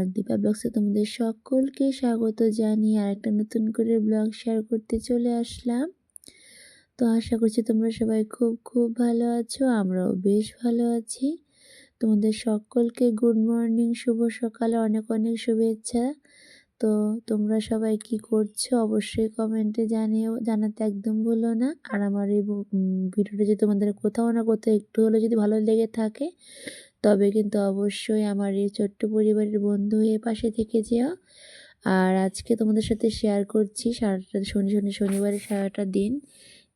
আমার দীপা ব্লগসে তোমাদের সকলকে স্বাগত জানিয়ে আরেকটা নতুন করে ব্লগ শেয়ার করতে চলে আসলাম। তো আশা করছি তোমরা সবাই খুব খুব ভালো আছো, আমরাও বেশ ভালো আছি। তোমাদের সকলকে গুড মর্নিং, শুভ সকালে অনেক অনেক শুভেচ্ছা। তো তোমরা সবাই কি করছো অবশ্যই কমেন্টে জানাতে একদম ভুলো না। আর আমার এই ভিডিওটা যদি তোমাদের কোথাও না কোথাও একটু হলেও যদি ভালো লেগে থাকে তবে কিন্তু অবশ্যই আমার এই ছোট্ট পরিবারের বন্ধু হয়ে পাশে থেকে যেও। আর আজকে তোমাদের সাথে শেয়ার করছি শনিবারের সারাটা দিন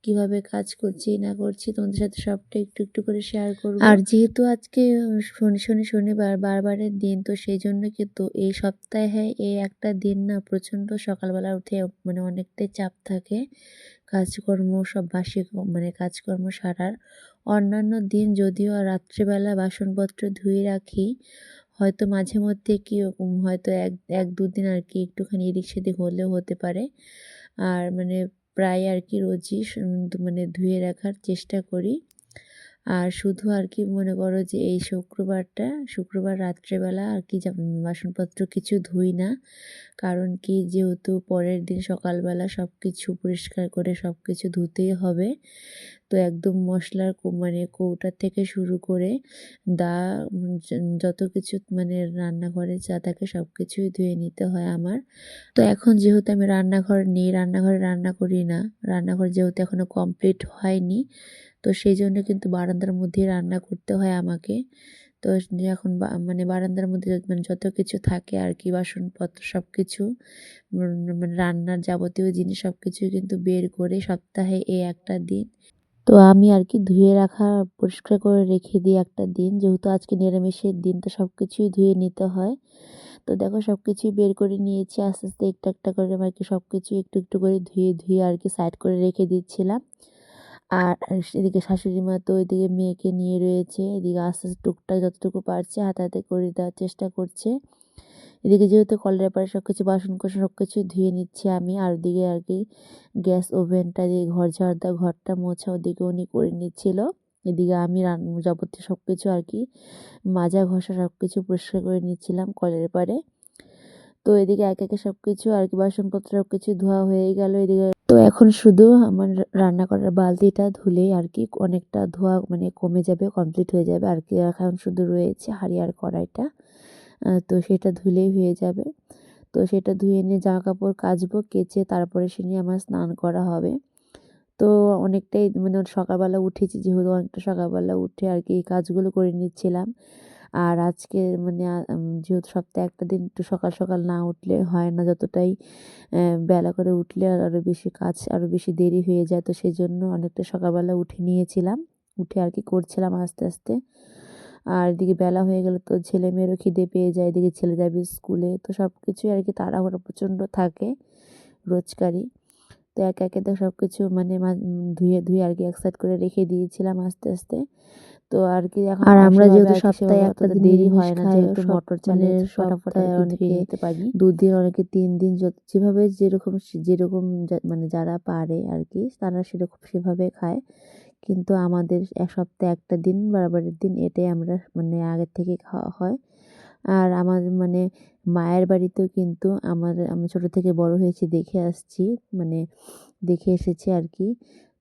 কিভাবে কাজ করছি না করছি তোমাদের সাথে সবটা একটু একটু করে শেয়ার করব। আর যেহেতু আজকে শনিবার বারবারের দিন, তো সেই জন্য কিন্তু এই সপ্তাহে এই একটা দিন না প্রচণ্ড সকালবেলা উঠে মানে অনেকটাই চাপ থাকে কাজকর্ম সব কাজকর্ম সারার। অন্যান্য দিন যদিও রাত্রেবেলা বাসনপত্র ধুয়ে রাখি, হয়তো মাঝে মধ্যে কি হয়তো এক দুদিন আর কি একটুখানি এদিক সেদিক হলেও হতে পারে। আর প্রায় আর কি রোজই ধুয়ে রাখার চেষ্টা করি। আর শুধু আর কি মনে করো যে এই শুক্রবার রাত্রেবেলা আর কি বাসনপত্র কিছু ধুই না, কারণ কি যেহেতু পরের দিন সকালবেলা সব কিছু পরিষ্কার করে সব কিছু ধুতেই হবে। তো একদম মশলার কৌটা থেকে শুরু করে দা যত কিছু রান্নাঘরে যা থাকে সব কিছুই ধুয়ে নিতে হয় আমার। তো এখন যেহেতু আমি রান্নাঘর নেই, রান্নাঘরে রান্না করি না, রান্নাঘর যেহেতু এখনও কমপ্লিট হয়নি, তো সেই জন্য কিন্তু বারান্দার মধ্যেই রান্না করতে হয় আমাকে। তো এখন বারান্দার মধ্যে যত কিছু থাকে আর কি বাসনপত্র সব কিছু রান্নার যাবতীয় জিনিস সব কিছুই কিন্তু বের করে সপ্তাহে এই একটা দিন তো আমি আর কি ধুয়ে রাখা পরিষ্কার করে রেখে দিই একটা দিন, যেহেতু আজকে নিরামিষের দিন তো সব কিছুই ধুয়ে নিতে হয়। তো দেখো সব কিছুই বের করে নিয়েছি আস্তে আস্তে একটা একটা করে আর কি সব কিছুই একটু একটু করে ধুয়ে ধুয়ে আর কি সাইড করে রেখে দিচ্ছিলাম। আর এদিকে শাশুড়ি মা তো ওইদিকে মেয়েকে নিয়ে রয়েছে, এদিকে আস্তে আস্তে টুকটাক যতটুকু পারছে হাতে হাতে করে দেওয়ার চেষ্টা করছে। এদিকে যেহেতু কলের পাড়ে সব কিছু বাসনকোসন সব কিছু ধুয়ে নিচ্ছি আমি, আর ওদিকে আর কি গ্যাস ওভেনটা দিয়ে ঘর ঝাড় দেওয়া ঘরটা মোছা ওদিকে উনি করে নিচ্ছিল। এদিকে আমি যাবতীয় সব কিছু আর কি মাজা ঘষা সব কিছু পরিষ্কার করে নিচ্ছিলাম কলের পাড়ে। তো এদিকে একে একে সব কিছু আর কি বাসনপত্র সব কিছু ধোয়া হয়ে গেল। এদিকে তো এখন শুধু আমার রান্না করার বালতিটা ধুলেই আর কি অনেকটা ধোয়া কমে যাবে, কমপ্লিট হয়ে যাবে আর কি। এখন শুধু রয়েছে হাঁড়ি আর কড়াইটা, তো সেটা ধুলেই হয়ে যাবে। তো সেটা ধুয়ে নিয়ে জামা কাপড় কাচবো, কেচে তারপরে সে নিয়ে আমার স্নান করা হবে। তো অনেকটাই সকালবেলা উঠেছি, যেহেতু অনেকটা সকালবেলা উঠে আর কি এই কাজগুলো করে নিচ্ছিলাম। আর আজকে যেহেতু সপ্তাহে একটা দিন একটু সকাল সকাল না উঠলে হয় না, যতটাই বেলা করে উঠলে আরও বেশি কাজ আরও বেশি দেরি হয়ে যায়। তো সেই জন্য অনেকটা সকালবেলা উঠে নিয়েছিলাম, উঠে আর কি করছিলাম আস্তে আস্তে। আর এদিকে বেলা হয়ে গেলে তো ছেলে মেয়েরও খিদে পেয়ে যায়, এদিকে ছেলে যাবে স্কুলে, তো সব কিছুই আর কি তাড়াহুড়ো প্রচণ্ড থাকে রোজকারই। তো একে একে তো সব কিছু ধুয়ে ধুয়ে আর কি এক সাইড করে রেখে দিয়েছিলাম আস্তে আস্তে। তো আর কি এখন আর আমরা যেহেতু সপ্তাহে একটা দিন দেরি হয় না, যেহেতু মটর চালের ফটাফট আর কি ধুয়ে নিতে পারি। 2 দিন অনেকে 3 দিন যেভাবে যেরকম যারা পারে আর কি তারা সেভাবে খায়। কিন্তু আমাদের এক সপ্তাহে একটা দিন বারবারের দিন এটাই আমরা আগের থেকে খাওয়া হয়। আর আমার মায়ের বাড়িতেও কিন্তু আমি ছোট থেকে বড় হয়েছি দেখে আসছি, দেখে এসেছি আর কি।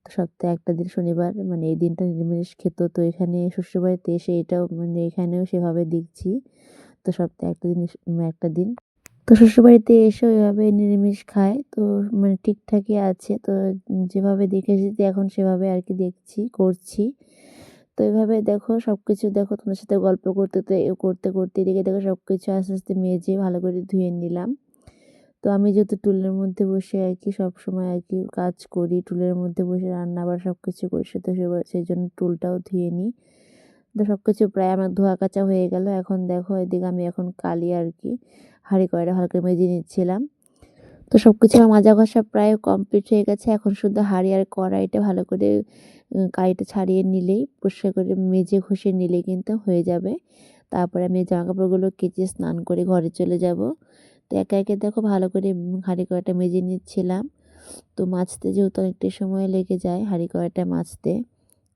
তো সপ্তাহে একটা দিন শনিবার এই দিনটা নিরামিষ খেত, তো এখানে শ্বশুরবাড়িতে এসে এটাও এখানেও সেভাবে দেখছি। তো সপ্তাহে একটা দিন তো শ্বশুরবাড়িতে এসে ওইভাবে নিরামিষ খায়, তো ঠিকঠাকই আছে। তো যেভাবে দেখে এসেছি এখন সেভাবে আর কি করছি। তো এভাবে দেখো সবকিছু দেখো তোমার সাথে গল্প করতে করতে এদিকে দেখো সবকিছু আস্তে আস্তে মেজে ভালো করে ধুয়ে নিলাম। তো আমি যেহেতু টুলের মধ্যে বসে আর কি সবসময় আর কি কাজ করি, টুলের মধ্যে বসে রান্না আবার সব কিছু করি, তো সেই জন্য টুলটাও ধুয়ে নিই। তো সব কিছু প্রায় আমার ধোয়া কাচা হয়ে গেল। এখন দেখো এদিকে আমি এখন কালি আর কি হাঁড়ি কড়াইটা হালকা মেজে নিচ্ছিলাম। তো সব কিছু আমার মাজা ঘষা প্রায় কমপ্লিট হয়ে গেছে। এখন শুধু হাঁড়ি আর কড়াইটা ভালো করে কালিটা ছাড়িয়ে নিলেই, পরিষ্কার করে মেজে ঘষে নিলেই কিন্তু হয়ে যাবে। তারপরে আমি জামা কাপড়গুলো কেচে স্নান করে ঘরে চলে যাব। তো একে একে দেখো ভালো করে হাঁড়ি কড়াইটা মেজে নিচ্ছিলাম। তো মাজতে যেহেতু অনেকটাই সময় লেগে যায় হাঁড়ি কড়াইটা মাজতে,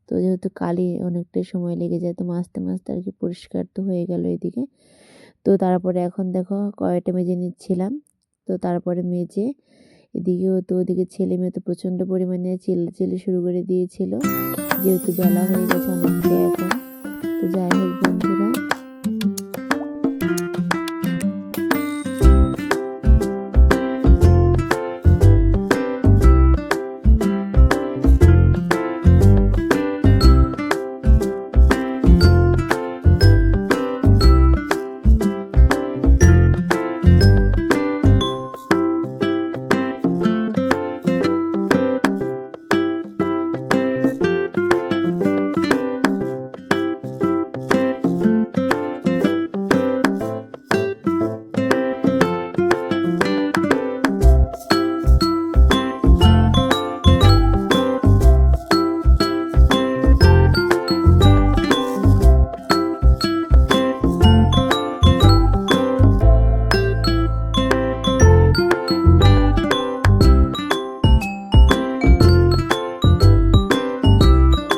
তো যেহেতু কালি অনেকটাই সময় লেগে যায়, তো মাজতে মাজতে আর কি পরিষ্কার তো হয়ে গেল এদিকে। তো তো তারপরে এখন দেখো কড়াইটা মেজে নিচ্ছিলাম। তো তারপরে মেজে এদিকেও তো ওদিকে ছেলে মেয়ে তো প্রচণ্ড পরিমাণে চিল্লাচিল্লি শুরু করে দিয়েছিল, যেহেতু বেলা হয়ে গেছে অনেকটা এখন। তো যাই হোক বন্ধুরা,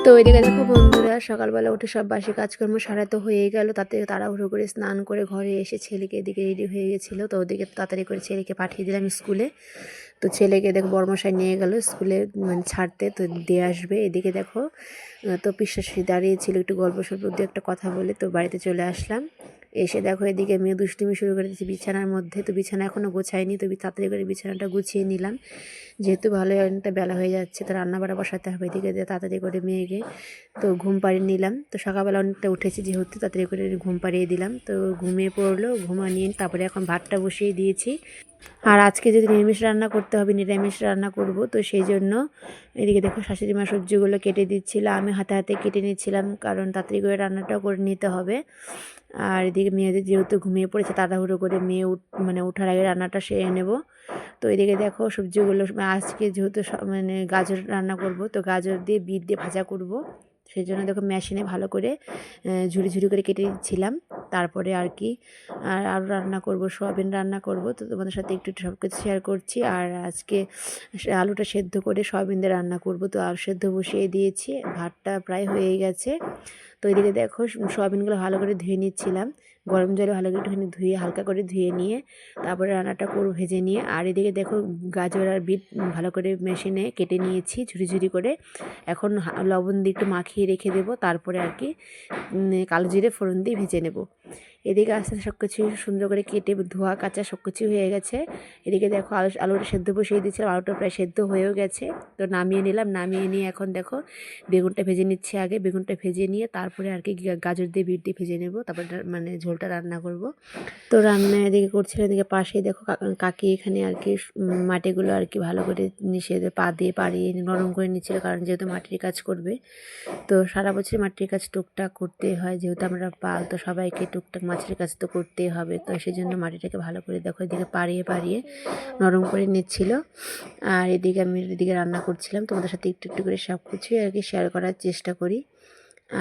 তো ওইদিকে দেখো বন্ধুরা, সকালবেলা উঠে সব বাসি কাজকর্ম সারা তো হয়েই গেল। তাতে তাড়াহুড়ো করে স্নান করে ঘরে এসে ছেলেকে এদিকে রেডি হয়ে গেছিলো। তো ওদিকে তাড়াতাড়ি করে ছেলেকে পাঠিয়ে দিলাম স্কুলে। তো ছেলেকে দেখো বড়মশাই নিয়ে গেল স্কুলে মানে ছাড়তে, তো দিয়ে আসবে। এদিকে দেখো তো পিসশাশুড়ি দাঁড়িয়েছিল, একটু গল্প সল্প দিয়ে একটা কথা বলে তো বাড়িতে চলে আসলাম। এসে দেখো এদিকে মেয়ে দুষ্টুমি শুরু করে দিয়েছে বিছানার মধ্যে। তো বিছানা এখনও গোছায়নি, তো তাড়াতাড়ি করে বিছানাটা গুছিয়ে নিলাম, যেহেতু ভালো অনেকটা বেলা হয়ে যাচ্ছে। তো রান্না বাড়া বসাতে হবে। এদিকে তাড়াতাড়ি করে মেয়েকে তো ঘুম পাড়িয়ে নিলাম। তো সকালবেলা অনেকটা উঠেছি যেহেতু, তাড়াতাড়ি করে ঘুম পাড়িয়ে দিলাম। তো ঘুমিয়ে পড়লো, ঘুমানিয়ে তারপরে এখন ভাতটা বসিয়ে দিয়েছি। আর আজকে যদি নিরামিষ রান্না করতে হবে, নিরামিষ রান্না করব। তো সেই জন্য এদিকে দেখো শাশুড়ি মা সবজিগুলো কেটে দিচ্ছিল, আমি হাতে হাতে কেটে নিচ্ছিলাম, কারণ তাড়াতাড়ি করে রান্নাটাও করে নিতে হবে। আর এদিকে মেয়েদের যেহেতু ঘুমিয়ে পড়েছে, তাড়াহুড়ো করে মেয়ে মানে ওঠার আগে রান্নাটা সেরে নেব। তো এদিকে দেখো সবজিগুলো আজকে যেহেতু মানে গাজর রান্না করব, তো গাজর দিয়ে বিট দিয়ে ভাজা করব। সেই জন্য দেখো মেশিনে ভালো করে ঝুরি ঝুরি করে কেটে দিচ্ছিলাম। তারপরে আর কি আরও রান্না করব, সোয়াবিন রান্না করব। তো তোমাদের সাথে একটু একটু সব কিছু শেয়ার করছি। আর আজকে আলুটা সেদ্ধ করে সোয়াবিন দিয়ে রান্না করব। তো আলু সেদ্ধ বসিয়ে দিয়েছি, ভাতটা প্রায় হয়েই গেছে। তো এদিকে দেখো সোয়াবিনগুলো ভালো করে ধুয়ে নিচ্ছিলাম, গরম জলে ভালো করে একটুখানি ধুয়ে হালকা করে ধুয়ে নিয়ে তারপরে রান্নাটা করব ভেজে নিয়ে। আর এদিকে দেখো গাজর আর বিট ভালো করে মেশিনে কেটে নিয়েছি ঝুরি ঝুরি করে। এখন লবণ দিয়ে একটু মাখিয়ে রেখে দেবো, তারপরে আর কি কালো জিরে ফোড়ন দিয়ে ভেজে নেব। এদিকে আস্তে আস্তে সব কিছু সুন্দর করে কেটে ধোয়া কাচা সব কিছু হয়ে গেছে। এদিকে দেখো আলুটা সেদ্ধ বসিয়ে দিয়েছিলাম, আলুটা প্রায় সেদ্ধ হয়েও গেছে। তো নামিয়ে নিলাম, নামিয়ে নিয়ে এখন দেখো বেগুনটা ভেজে নিচ্ছি। আগে বেগুনটা ভেজে নিয়ে তারপরে আর কি গাজর দিয়ে বিট দিয়ে ভেজে নেব, তারপরে মানে ঝোলটা রান্না করব। তো রান্না এদিকে করছিলাম, এদিকে পাশেই দেখো কাকি এখানে আর কি মাটিগুলো আর কি ভালো করে নিষেধে পা দিয়ে পাড়িয়ে নরম করে নিচ্ছিল, কারণ যেহেতু মাটির কাজ করবে। তো সারা বছর মাটির কাজ টুকটাক করতেই হয়, যেহেতু আমরা পাল, তো সবাইকে টুকটাক মাছের কাজ তো করতেই হবে। তো সেই জন্য মাটিটাকে ভালো করে দেখো এদিকে পাড়িয়ে পাড়িয়ে নরম করে নিচ্ছিল। আর এদিকে আমি এদিকে রান্না করছিলাম, তোমাদের সাথে একটু একটু করে সব কিছুই আর কি শেয়ার করার চেষ্টা করি।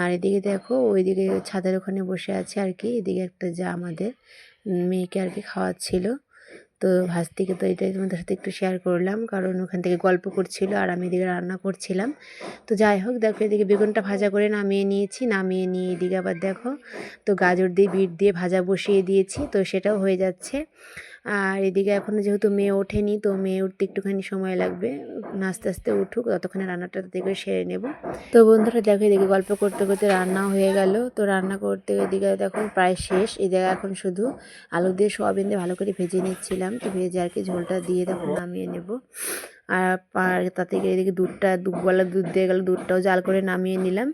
আর এদিকে দেখো ওইদিকে ছাদের ওখানে বসে আছে আর কি, এদিকে একটা যা আমাদের মেয়েকে আর কি খাওয়াচ্ছিল। তো ভাজ থেকে তো এটাই তোমাদের সাথে একটু শেয়ার করলাম, কারণ ওখান থেকে গল্প করছিল আর আমি এদিকে রান্না করছিলাম। তো যাই হোক দেখো এদিকে বেগুনটা ভাজা করে নামিয়ে নিয়েছি, নামিয়ে নিয়ে এদিকে আবার দেখো তো গাজর দিয়ে বিট দিয়ে ভাজা বসিয়ে দিয়েছি, তো সেটাও হয়ে যাচ্ছে। আর এদিকে এখনও যেহেতু মেয়ে ওঠেনি, তো মেয়ে উঠতে একটুখানি সময় লাগবে, আস্তে আস্তে উঠুক, ততক্ষণে রান্নাটা থেকে সেরে নেব। তো বন্ধুরা দেখো এদিকে গল্প করতে করতে রান্নাও হয়ে গেল। তো রান্না করতে এদিকে দেখো প্রায় শেষ। এই জায়গায় এখন শুধু আলু দিয়ে সোয়াবিন দিয়ে ভালো করে ভেজে নিচ্ছিলাম। তো ভেজে আর কি ঝোলটা দিয়ে দেখো নামিয়ে নেব। আর তাতে এদিকে দুধওয়ালা দুধ দিয়ে গেল, দুধটাও জাল করে নামিয়ে নিলাম।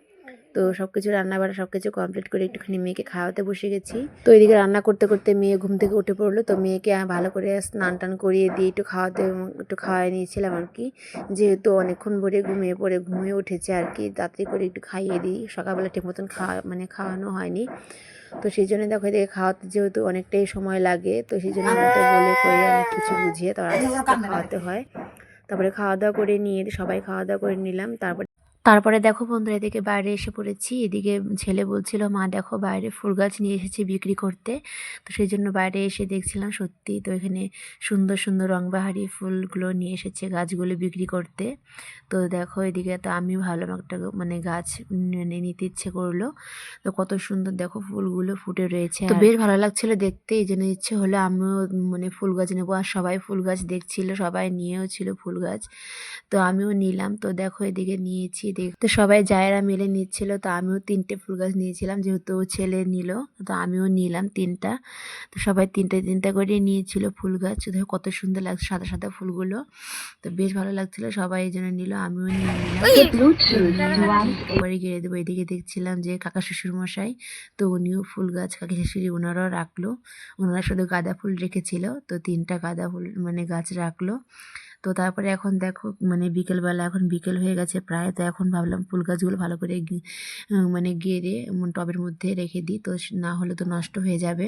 তো সব কিছু রান্নাবাড়া সব কিছু কমপ্লিট করে একটুখানি মেয়েকে খাওয়াতে বসে গেছি। তো এদিকে রান্না করতে করতে মেয়ে ঘুম থেকে উঠে পড়লো। তো মেয়েকে ভালো করে স্নান টান করিয়ে দিয়ে একটু খাওয়াই নিয়েছিলাম আর কি, যেহেতু অনেকক্ষণ ভরে ঘুমিয়ে উঠেছে আর কি, তাড়াতাড়ি করে একটু খাইয়ে দিই। সকালবেলা ঠিক মতন খাওয়ানো হয়নি। তো সেই জন্য দেখো এদিকে খাওয়াতে যেহেতু অনেকটাই সময় লাগে, তো সেই জন্য বলে করে অনেক কিছু বুঝিয়ে তারপর খাওয়াতে হয়। তারপরে খাওয়া দাওয়া করে নিয়ে সবাই খাওয়া দাওয়া করে নিলাম। তারপরে তারপরে দেখো বন্ধুরা এদিকে বাইরে এসে পড়েছি। এদিকে ছেলে বলছিল, মা দেখো বাইরে ফুল গাছ নিয়ে এসেছি বিক্রি করতে। তো সেই জন্য বাইরে এসে দেখছিলাম সত্যি তো এখানে সুন্দর সুন্দর রংবাহারি ফুলগুলো নিয়ে এসেছে গাছগুলো বিক্রি করতে। তো দেখো এদিকে তো আমিও ভাবলাম একটা মানে গাছ মানে নিতে ইচ্ছে করলো। তো কত সুন্দর দেখো ফুলগুলো ফুটে রয়েছে, তো বেশ ভালো লাগছিল দেখতে। এই জন্য ইচ্ছে হলো আমিও মানে ফুল গাছ নেবো। আর সবাই ফুল গাছ দেখছিল, সবাই নিয়েও ছিল ফুল গাছ। তো আমিও নিলাম। তো দেখো এদিকে নিয়েছি, তো সবাই জায়েরা মিলে নিচ্ছিল। তো আমিও 3টে ফুল গাছ নিয়েছিলাম, যেহেতু ছেলে নিল তো আমিও নিলাম 3টা। তো সবাই 3টে করে নিয়েছিল ফুল গাছ। দেখো কত সুন্দর লাগছে সাদা সাদা ফুলগুলো। তো বেশ ভালো লাগছিল, সবাই এই জন্য নিল, আমিও নিয়ে নিলাম। পরে গিয়ে দেবো। এদিকে দেখছিলাম যে কাকা শ্বশুর মশাই, তো উনিও ফুল গাছ, কাকি শাশুড়ি ওনারাও রাখলো। ওনারা শুধু গাঁদা ফুল রেখেছিল, তো 3টা গাঁদা ফুল মানে গাছ রাখলো। তো তারপরে এখন দেখো মানে বিকেলবেলা, এখন বিকেল হয়ে গেছে প্রায়। তো এখন ভাবলাম ফুল গাছগুলো ভালো করে মানে গেড়ে টবের মধ্যে রেখে দিই, তো না হলে তো নষ্ট হয়ে যাবে।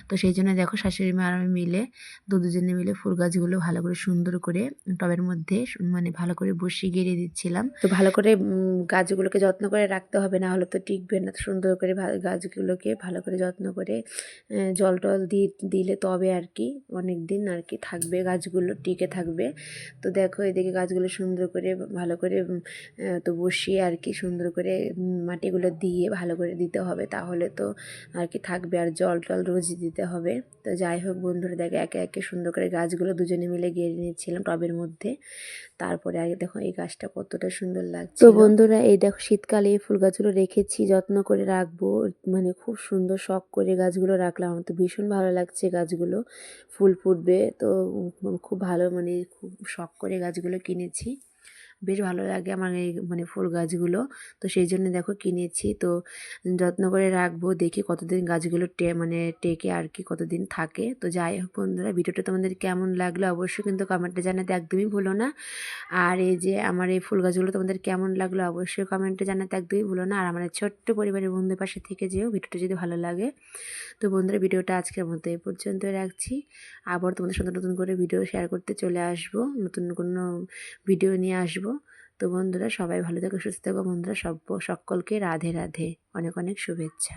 তো সেই জন্য দেখো শাশুড়ি মা আর আমি মিলে দুজনে মিলে ফুল গাছগুলো ভালো করে সুন্দর করে টবের মধ্যে মানে ভালো করে বসিয়ে গেড়ে দিচ্ছিলাম। তো ভালো করে গাছগুলোকে যত্ন করে রাখতে হবে, না হলে তো টিকবে না। সুন্দর করে গাছগুলোকে ভালো করে যত্ন করে জল টল দিলে তবে আর কি অনেক দিন আর কি থাকবে, গাছগুলো টিকে থাকবে। তো দেখো এদিকে গাছগুলো সুন্দর করে ভালো করে তো বসিয়ে আর কি সুন্দর করে মাটিগুলো দিয়ে ভালো করে দিতে হবে, তাহলে তো আর কি থাকবে। আর জল টল রোজই দিতে হবে। তো যাই হোক বন্ধুরা, দেখে একে একে সুন্দর করে গাছগুলো দুজনে মিলে গেড়ে নিচ্ছিলাম টবের মধ্যে। তারপরে আগে দেখো এই গাছটা কতটা সুন্দর লাগছে। তো বন্ধুরা এই দেখো শীতকালে এই ফুল গাছগুলো রেখেছি, যত্ন করে রাখবো, মানে খুব সুন্দর শখ করে গাছগুলো রাখলাম। আমার তো ভীষণ ভালো লাগছে গাছগুলো ফুল ফুটবে। তো খুব ভালো মানে খুব শখ করে গাছগুলো কিনেছি। বেশ ভালো লাগে আমার এই মানে ফুল গাছগুলো। তো সেই জন্য দেখো কিনেছি। তো যত্ন করে রাখবো, দেখি কতদিন গাছগুলো মানে টেকে আর কি কতদিন থাকে। তো যাই হোক বন্ধুরা, ভিডিওটা তোমাদের কেমন লাগলো অবশ্যই কিন্তু কমেন্টে জানাতে একদমই ভুলো না। আর এই যে আমার এই ফুল গাছগুলো তোমাদের কেমন লাগলো অবশ্যই কমেন্টে জানাতে একদমই ভুলো না। আর আমার এই ছোট্ট পরিবারের বন্ধুদের পাশে থেকে যেও ভিডিওটা যদি ভালো লাগে। তো বন্ধুরা ভিডিওটা আজকের মতো এই পর্যন্ত রাখছি। আবার তোমাদের সাথে নতুন করে ভিডিও শেয়ার করতে চলে আসবো, নতুন কোনো ভিডিও নিয়ে আসবো। তো বন্ধুরা সবাই ভালো থেকো, সুস্থ থেকো বন্ধুরা, সকলকে রাধে রাধে, অনেক অনেক শুভেচ্ছা।